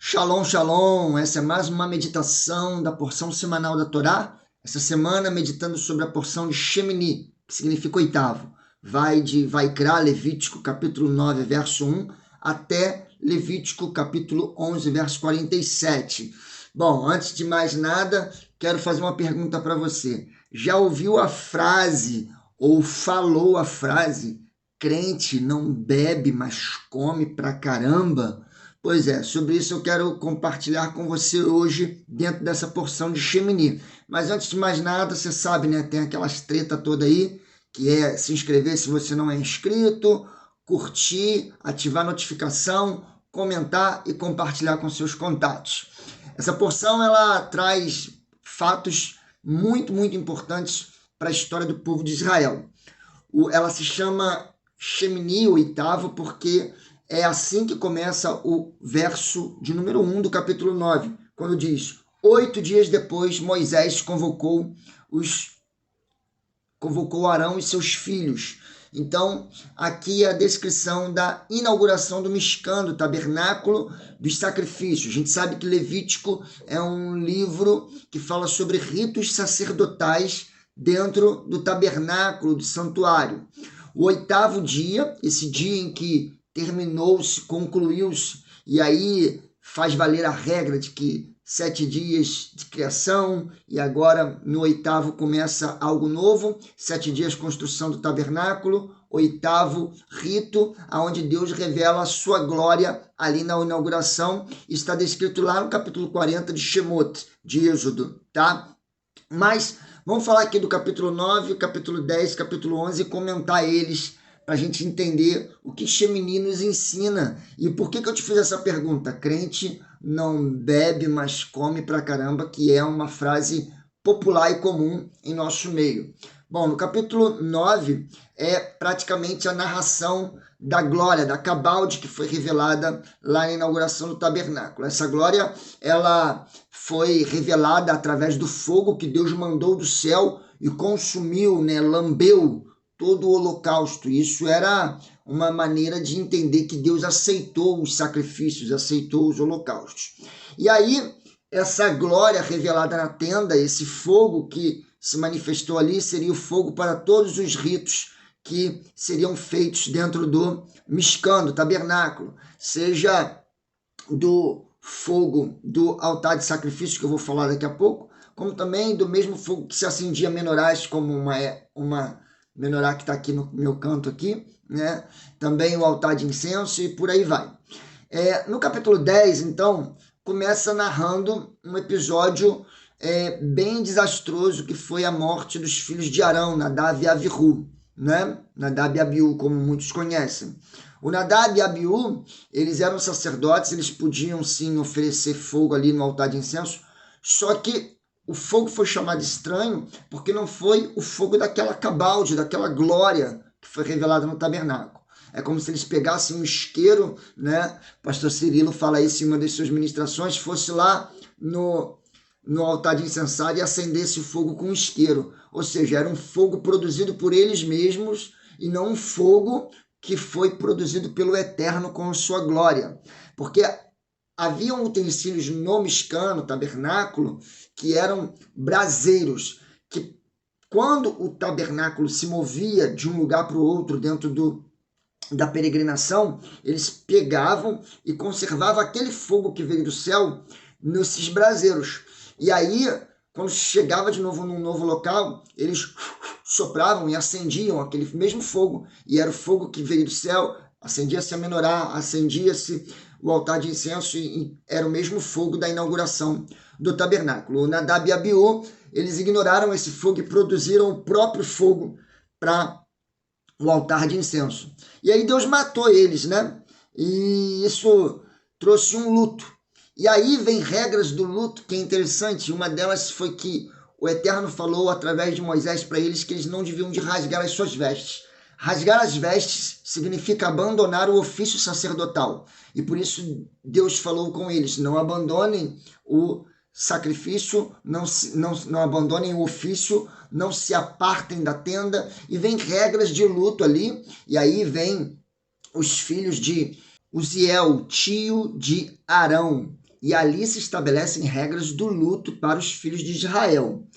Shalom, shalom! Essa é mais uma meditação da porção semanal da Torá. Essa semana, meditando sobre a porção de Shemini, que significa oitavo. Vai de Vaikra, Levítico, capítulo 9, verso 1, até Levítico, capítulo 11, verso 47. Bom, antes de mais nada, quero fazer uma pergunta para você. Já ouviu a frase, ou falou a frase, crente não bebe, mas come pra caramba? Pois é, sobre isso eu quero compartilhar com você hoje dentro dessa porção de Shemini. Mas antes de mais nada, você sabe, né? Tem aquelas treta toda aí, que é se inscrever se você não é inscrito, curtir, ativar a notificação, comentar e compartilhar com seus contatos. Essa porção, ela traz fatos muito importantes para a história do povo de Israel. Ela se chama Shemini, oitavo, porque é assim que começa o verso de número 1 do capítulo 9, quando diz: 8 dias depois, Moisés convocou Arão e seus filhos. Então, aqui é a descrição da inauguração do Mishkan, do tabernáculo, dos sacrifícios. A gente sabe que Levítico é um livro que fala sobre ritos sacerdotais dentro do tabernáculo, do santuário. O oitavo dia, esse dia em que terminou-se, concluiu-se, e aí faz valer a regra de que 7 dias de criação e agora no oitavo começa algo novo, 7 dias construção do tabernáculo, oitavo rito, onde Deus revela a sua glória ali na inauguração, está descrito lá no capítulo 40 de Shemot, de Êxodo, tá? Mas vamos falar aqui do capítulo 9, capítulo 10, capítulo 11 e comentar eles para a gente entender o que Shemini nos ensina. E por que eu te fiz essa pergunta? Crente não bebe, mas come pra caramba, que é uma frase popular e comum em nosso meio. Bom, no capítulo 9 é praticamente a narração da glória, da cabalde que foi revelada lá na inauguração do tabernáculo. Essa glória, ela foi revelada através do fogo que Deus mandou do céu e consumiu, né, lambeu todo o holocausto. Isso era uma maneira de entender que Deus aceitou os sacrifícios, aceitou os holocaustos. E aí, essa glória revelada na tenda, esse fogo que se manifestou ali, seria o fogo para todos os ritos que seriam feitos dentro do Mishkan, do tabernáculo, seja do fogo do altar de sacrifício, que eu vou falar daqui a pouco, como também do mesmo fogo que se acendia menorás, como uma menorá que está aqui no meu canto aqui, né? Também o altar de incenso e por aí vai. No capítulo 10, então, começa narrando um episódio bem desastroso, que foi a morte dos filhos de Arão, Nadab e Avihu, né? Nadab e Abiú, como muitos conhecem. O Nadab e Abiú, eles eram sacerdotes, eles podiam sim oferecer fogo ali no altar de incenso, só que o fogo foi chamado estranho porque não foi o fogo daquela cabalde, daquela glória que foi revelada no tabernáculo. É como se eles pegassem um isqueiro, né? O pastor Cirilo fala isso em uma das suas ministrações, fosse lá no altar de incensário e acendesse o fogo com isqueiro. Ou seja, era um fogo produzido por eles mesmos e não um fogo que foi produzido pelo Eterno com a sua glória. Porque haviam utensílios no Mishkan, no tabernáculo, que eram braseiros, que quando o tabernáculo se movia de um lugar para o outro dentro da peregrinação, eles pegavam e conservavam aquele fogo que veio do céu nesses braseiros. E aí, quando chegava de novo num novo local, eles sopravam e acendiam aquele mesmo fogo. E era o fogo que veio do céu, acendia-se a menorá, acendia-se o altar de incenso e era o mesmo fogo da inauguração do tabernáculo. O Nadab e Abiú, eles ignoraram esse fogo e produziram o próprio fogo para o altar de incenso. E aí Deus matou eles, né? E isso trouxe um luto. E aí vem regras do luto, que é interessante. Uma delas foi que o Eterno falou através de Moisés para eles que eles não deviam de rasgar as suas vestes. Rasgar as vestes significa abandonar o ofício sacerdotal. E por isso Deus falou com eles: não abandonem o sacrifício, não abandonem o ofício, não se apartem da tenda. E vem regras de luto ali. E aí vem os filhos de Uziel, tio de Arão. e ali se estabelecem regras do luto para os filhos de Israel.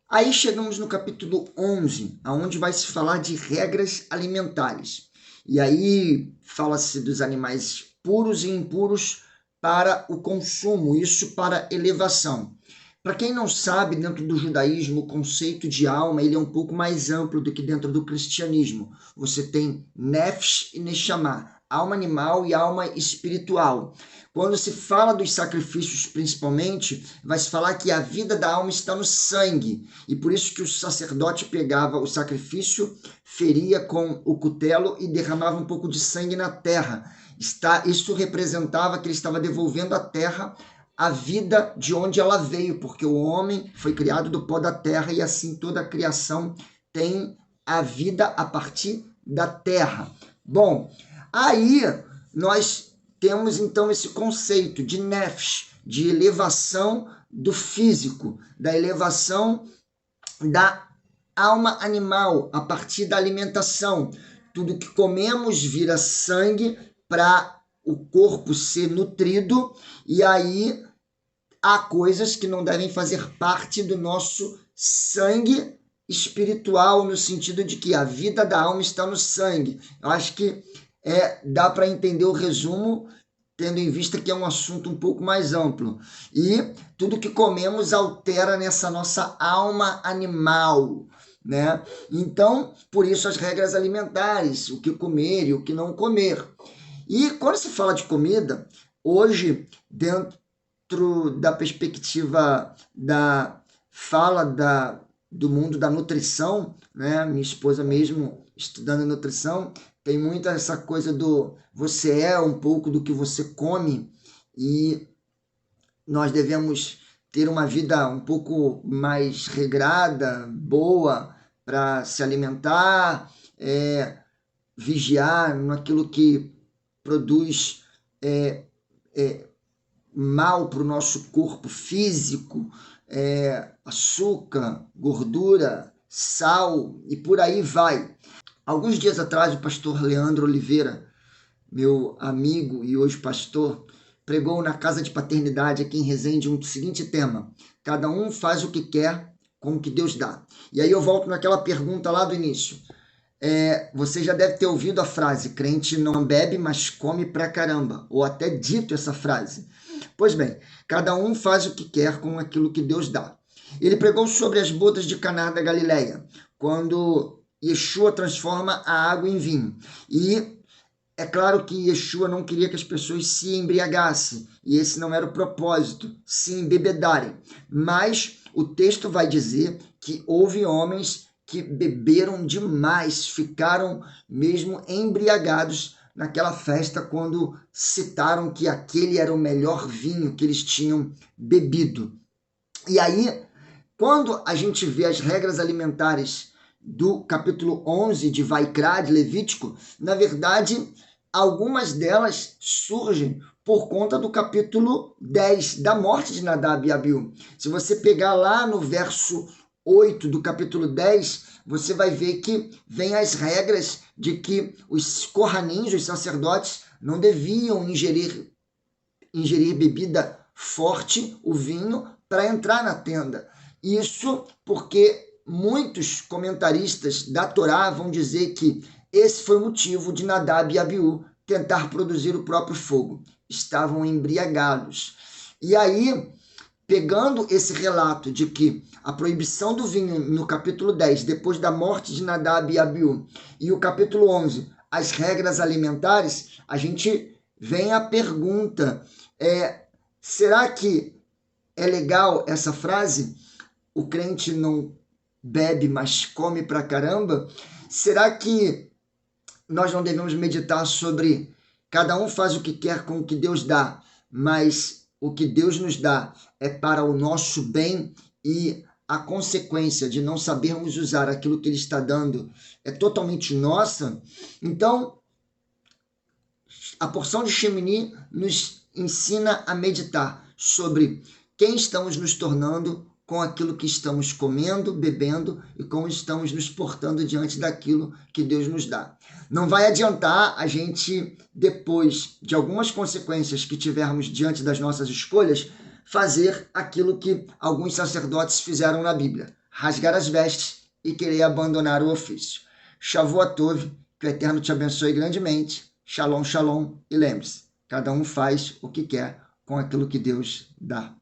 Aí chegamos no capítulo 11, onde vai se falar de regras alimentares. E aí fala-se dos animais puros e impuros para o consumo, isso para elevação. Para quem não sabe, dentro do judaísmo, o conceito de alma ele é um pouco mais amplo do que dentro do cristianismo. Você tem nefesh e neshama, alma animal e alma espiritual. Quando se fala dos sacrifícios, principalmente, vai se falar que a vida da alma está no sangue. E por isso que o sacerdote pegava o sacrifício, feria com o cutelo e derramava um pouco de sangue na terra. Isso representava que ele estava devolvendo à terra a vida de onde ela veio, porque o homem foi criado do pó da terra e assim toda a criação tem a vida a partir da terra. Bom, aí nós temos então esse conceito de nefesh, de elevação do físico, da elevação da alma animal a partir da alimentação. Tudo que comemos vira sangue para o corpo ser nutrido, e aí há coisas que não devem fazer parte do nosso sangue espiritual, no sentido de que a vida da alma está no sangue. Eu acho que dá para entender o resumo, tendo em vista que é um assunto um pouco mais amplo. E tudo que comemos altera nessa nossa alma animal, né? Então, por isso as regras alimentares, o que comer e o que não comer. E quando se fala de comida, hoje, dentro da perspectiva da fala do mundo da nutrição, né? Minha esposa mesmo estudando nutrição, tem muito essa coisa do você é um pouco do que você come, e nós devemos ter uma vida um pouco mais regrada, boa, para se alimentar, vigiar naquilo que produz mal para o nosso corpo físico, açúcar, gordura, sal e por aí vai. Alguns dias atrás, o pastor Leandro Oliveira, meu amigo e hoje pastor, pregou na Casa de Paternidade aqui em Resende um seguinte tema: cada um faz o que quer com o que Deus dá. E aí eu volto naquela pergunta lá do início. Você já deve ter ouvido a frase: crente não bebe, mas come pra caramba, ou até dito essa frase. Pois bem, cada um faz o que quer com aquilo que Deus dá. Ele pregou sobre as bodas de Caná da Galileia, quando Yeshua transforma a água em vinho. E é claro que Yeshua não queria que as pessoas se embriagassem, e esse não era o propósito, se embebedarem. Mas o texto vai dizer que houve homens que beberam demais, ficaram mesmo embriagados naquela festa quando citaram que aquele era o melhor vinho que eles tinham bebido. E aí, quando a gente vê as regras alimentares do capítulo 11 de Vaikra, de Levítico, na verdade, algumas delas surgem por conta do capítulo 10, da morte de Nadab e Abiú. Se você pegar lá no verso 8 do capítulo 10, você vai ver que vem as regras de que os Kohanim, os sacerdotes, não deviam ingerir bebida forte, o vinho, para entrar na tenda. Isso porque muitos comentaristas da Torá vão dizer que esse foi o motivo de Nadab e Abiú tentar produzir o próprio fogo. Estavam embriagados. E aí, pegando esse relato de que a proibição do vinho no capítulo 10, depois da morte de Nadab e Abiú, e o capítulo 11, as regras alimentares, a gente vem à pergunta, será que é legal essa frase? O crente não bebe, mas come pra caramba? Será que nós não devemos meditar sobre cada um faz o que quer com o que Deus dá, mas o que Deus nos dá é para o nosso bem, e a consequência de não sabermos usar aquilo que Ele está dando é totalmente nossa? Então, a porção de Shemini nos ensina a meditar sobre quem estamos nos tornando com aquilo que estamos comendo, bebendo e como estamos nos portando diante daquilo que Deus nos dá. Não vai adiantar a gente, depois de algumas consequências que tivermos diante das nossas escolhas, fazer aquilo que alguns sacerdotes fizeram na Bíblia, rasgar as vestes e querer abandonar o ofício. Shavuot Tov, que o Eterno te abençoe grandemente. Shalom, shalom, e lembre-se, cada um faz o que quer com aquilo que Deus dá.